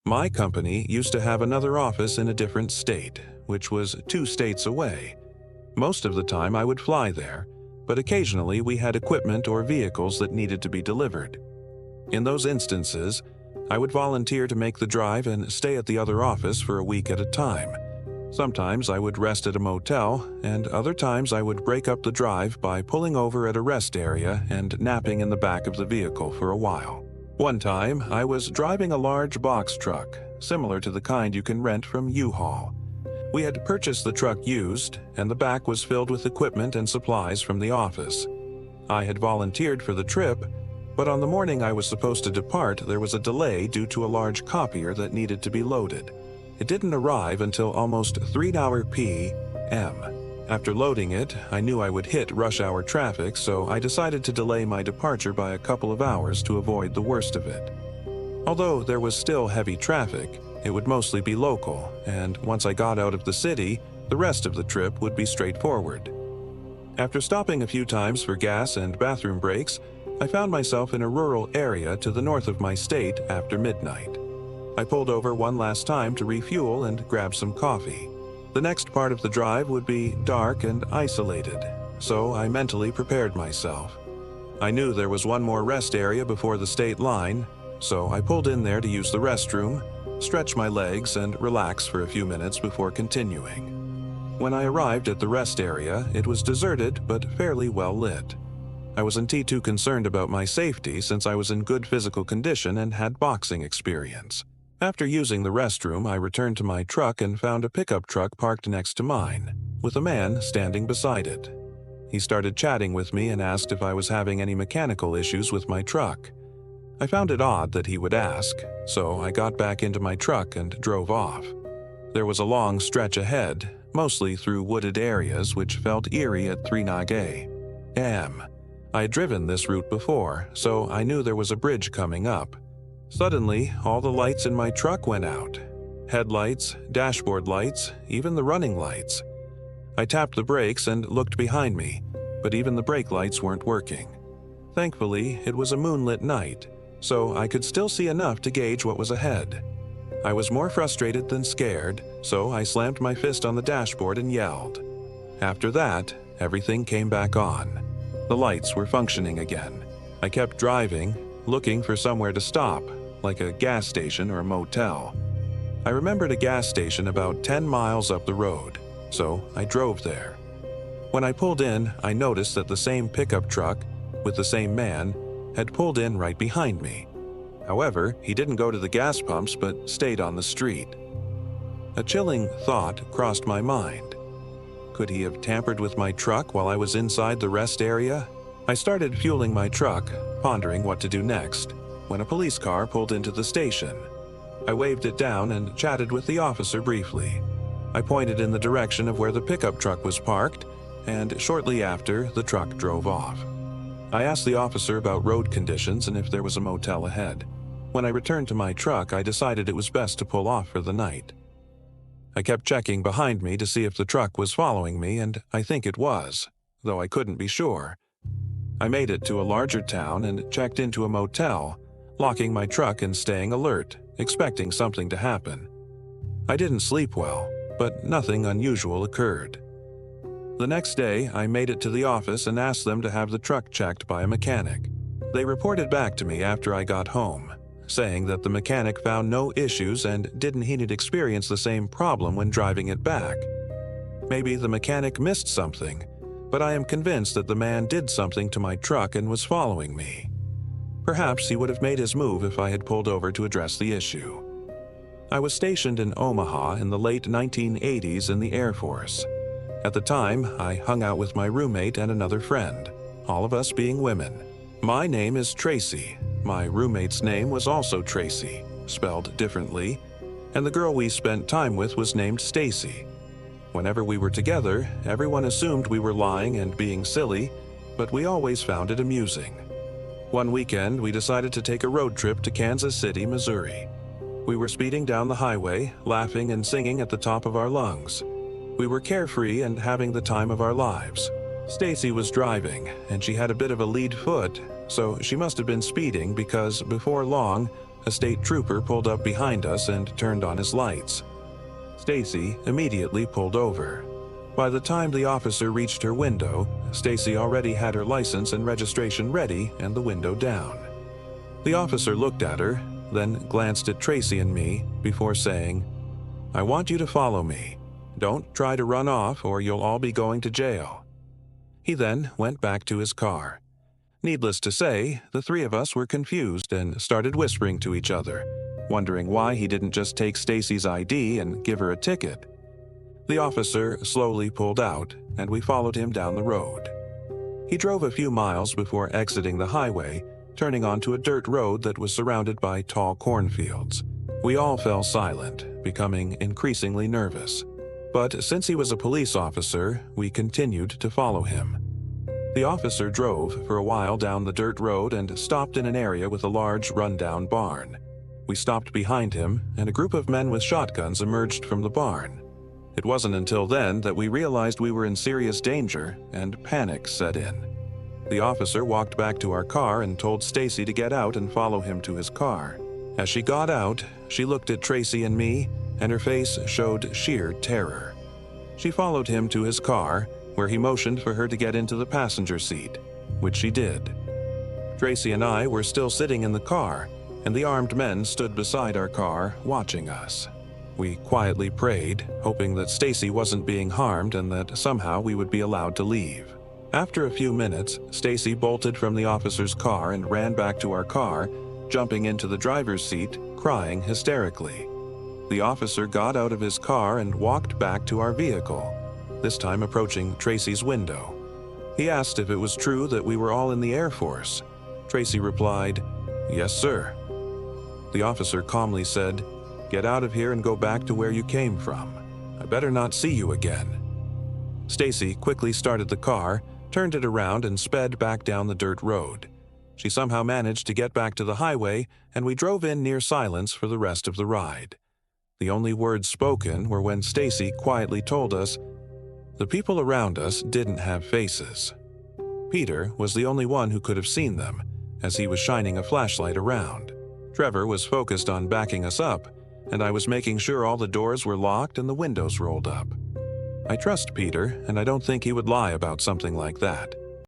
My company used to have another office in a different state, which was 2 states away. Most of the time I would fly there, but occasionally we had equipment or vehicles that needed to be delivered. In those instances, I would volunteer to make the drive and stay at the other office for a week at a time. Sometimes I would rest at a motel, and other times I would break up the drive by pulling over at a rest area and napping in the back of the vehicle for a while. One time, I was driving a large box truck, similar to the kind you can rent from U-Haul. We had purchased the truck used, and the back was filled with equipment and supplies from the office. I had volunteered for the trip, but on the morning I was supposed to depart, there was a delay due to a large copier that needed to be loaded. It didn't arrive until almost 3 p.m. After loading it, I knew I would hit rush hour traffic, so I decided to delay my departure by a couple of hours to avoid the worst of it. Although there was still heavy traffic, it would mostly be local, and once I got out of the city, the rest of the trip would be straightforward. After stopping a few times for gas and bathroom breaks, I found myself in a rural area to the north of my state after midnight. I pulled over one last time to refuel and grab some coffee. The next part of the drive would be dark and isolated, so I mentally prepared myself. I knew there was one more rest area before the state line, so I pulled in there to use the restroom, stretch my legs, and relax for a few minutes before continuing. When I arrived at the rest area, it was deserted but fairly well lit. I wasn't too concerned about my safety since I was in good physical condition and had boxing experience. After using the restroom, I returned to my truck and found a pickup truck parked next to mine, with a man standing beside it. He started chatting with me and asked if I was having any mechanical issues with my truck. I found it odd that he would ask, so I got back into my truck and drove off. There was a long stretch ahead, mostly through wooded areas, which felt eerie at 3 a.m. I had driven this route before, so I knew there was a bridge coming up. Suddenly, all the lights in my truck went out. Headlights, dashboard lights, even the running lights. I tapped the brakes and looked behind me, but even the brake lights weren't working. Thankfully, it was a moonlit night, so I could still see enough to gauge what was ahead. I was more frustrated than scared, so I slammed my fist on the dashboard and yelled. After that, everything came back on. The lights were functioning again. I kept driving, looking for somewhere to stop, like a gas station or a motel. I remembered a gas station about 10 miles up the road, so I drove there. When I pulled in, I noticed that the same pickup truck, with the same man, had pulled in right behind me. However, he didn't go to the gas pumps but stayed on the street. A chilling thought crossed my mind. Could he have tampered with my truck while I was inside the rest area? I started fueling my truck, pondering what to do next, when a police car pulled into the station. I waved it down and chatted with the officer briefly. I pointed in the direction of where the pickup truck was parked, and shortly after, the truck drove off. I asked the officer about road conditions and if there was a motel ahead. When I returned to my truck, I decided it was best to pull off for the night. I kept checking behind me to see if the truck was following me, and I think it was, though I couldn't be sure. I made it to a larger town and checked into a motel, locking my truck and staying alert, expecting something to happen. I didn't sleep well, but nothing unusual occurred. The next day, I made it to the office and asked them to have the truck checked by a mechanic. They reported back to me after I got home, saying that the mechanic found no issues and didn't experience the same problem when driving it back. Maybe the mechanic missed something, but I am convinced that the man did something to my truck and was following me. Perhaps he would have made his move if I had pulled over to address the issue. I was stationed in Omaha in the late 1980s in the Air Force. At the time, I hung out with my roommate and another friend, all of us being women. My name is Tracy. My roommate's name was also Tracy, spelled differently, and the girl we spent time with was named Stacy. Whenever we were together, everyone assumed we were lying and being silly, but we always found it amusing. One weekend, we decided to take a road trip to Kansas City, Missouri. We were speeding down the highway, laughing and singing at the top of our lungs. We were carefree and having the time of our lives. Stacy was driving, and she had a bit of a lead foot, so she must have been speeding because before long, a state trooper pulled up behind us and turned on his lights. Stacy immediately pulled over. By the time the officer reached her window, Stacy already had her license and registration ready and the window down. The officer looked at her, then glanced at Tracy and me before saying, "I want you to follow me. Don't try to run off or you'll all be going to jail." He then went back to his car. Needless to say, the three of us were confused and started whispering to each other, wondering why he didn't just take Stacy's ID and give her a ticket. The officer slowly pulled out, and we followed him down the road. He drove a few miles before exiting the highway, turning onto a dirt road that was surrounded by tall cornfields. We all fell silent, becoming increasingly nervous. But since he was a police officer, we continued to follow him. The officer drove for a while down the dirt road and stopped in an area with a large rundown barn. We stopped behind him, and a group of men with shotguns emerged from the barn. It wasn't until then that we realized we were in serious danger, and panic set in. The officer walked back to our car and told Stacy to get out and follow him to his car. As she got out, she looked at Tracy and me, and her face showed sheer terror. She followed him to his car, where he motioned for her to get into the passenger seat, which she did. Tracy and I were still sitting in the car, and the armed men stood beside our car, watching us. We quietly prayed, hoping that Stacy wasn't being harmed and that somehow we would be allowed to leave. After a few minutes, Stacy bolted from the officer's car and ran back to our car, jumping into the driver's seat, crying hysterically. The officer got out of his car and walked back to our vehicle, this time approaching Tracy's window. He asked if it was true that we were all in the Air Force. Tracy replied, "Yes, sir." The officer calmly said, "Get out of here and go back to where you came from. I better not see you again." Stacy quickly started the car, turned it around and sped back down the dirt road. She somehow managed to get back to the highway, and we drove in near silence for the rest of the ride. The only words spoken were when Stacy quietly told us the people around us didn't have faces. Peter was the only one who could have seen them, as he was shining a flashlight around. Trevor was focused on backing us up, and I was making sure all the doors were locked and the windows rolled up. I trust Peter, and I don't think he would lie about something like that.